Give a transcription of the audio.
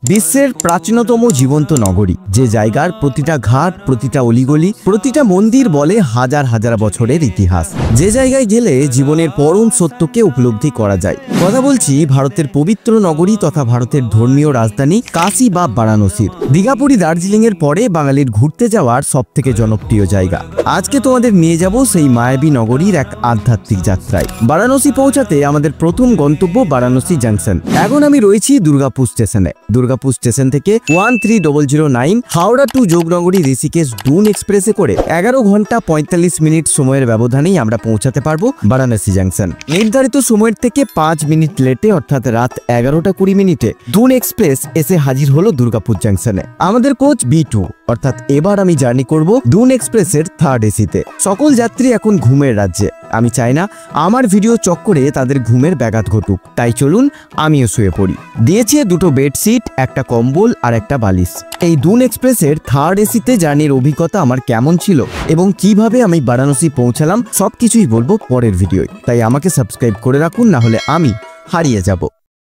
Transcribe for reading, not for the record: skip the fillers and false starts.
বিশ্বের প্রাচীনতম জীবন্ত নগরী, যে জায়গার প্রতিটা ঘাট, প্রতিটা অলিগলি, প্রতিটা মন্দির বলে হাজার হাজার বছরের ইতিহাস। যে জায়গায় গেলে জীবনের পরম সত্যকে উপলব্ধি করা যায়। কথা বলছি ভারতের পবিত্র নগরী তথা ভারতের ধর্মীয় রাজধানী কাশী বা বারাণসীর। দীঘাপুরী দার্জিলিং এর পরে বাঙালির ঘুরতে যাওয়ার সবথেকে জনপ্রিয় জায়গা। আজকে তোমাদের নিয়ে যাব সেই মায়াবী নগরীর এক আধ্যাত্মিক যাত্রায়। বারাণসী পৌঁছাতে আমাদের প্রথম গন্তব্য বারাণসী জাংশন। এখন আমি রয়েছি দুর্গাপুর স্টেশনে। দুর্গাপুর স্টেশন থেকে 13009 হাওড়া টু যোগনগরী ঋষিকেশ ডুন এক্সপ্রেসে করে 11 ঘন্টা 45 মিনিট সময়ের ব্যবধানেই আমরা পৌঁছাতে পারবো বারাণসী জাংশন। নির্ধারিত সময়ের থেকে 5 মিনিট লেটে অর্থাৎ রাত 11টা 20 মিনিটে ডুন এক্সপ্রেস এসে হাজির হলো দুর্গাপুর জাংশনে। আমাদের কোচ B2, অর্থাৎ এবার আমি জার্নি করব ডুন এক্সপ্রেসের 3rd এসিতে। সকল যাত্রী এখন ঘুমের রাজ্যে। আমি চাই না আমার ভিডিও চক্করে তাদের ঘুমের ব্যাঘাত ঘটুক, তাই চলুন আমিও শুয়ে পড়ি। দিয়েছে দুটো বেডশিট, একটা কম্বল আর একটা বালিশ। এই ডুন এক্সপ্রেসের 3rd এসিতে জার্নির অভিজ্ঞতা আমার কেমন ছিল এবং কিভাবে আমি বারাণসী পৌঁছালাম সবকিছুই বলবো পরের ভিডিওয়। তাই আমাকে সাবস্ক্রাইব করে রাখুন, না হলে আমি হারিয়ে যাব।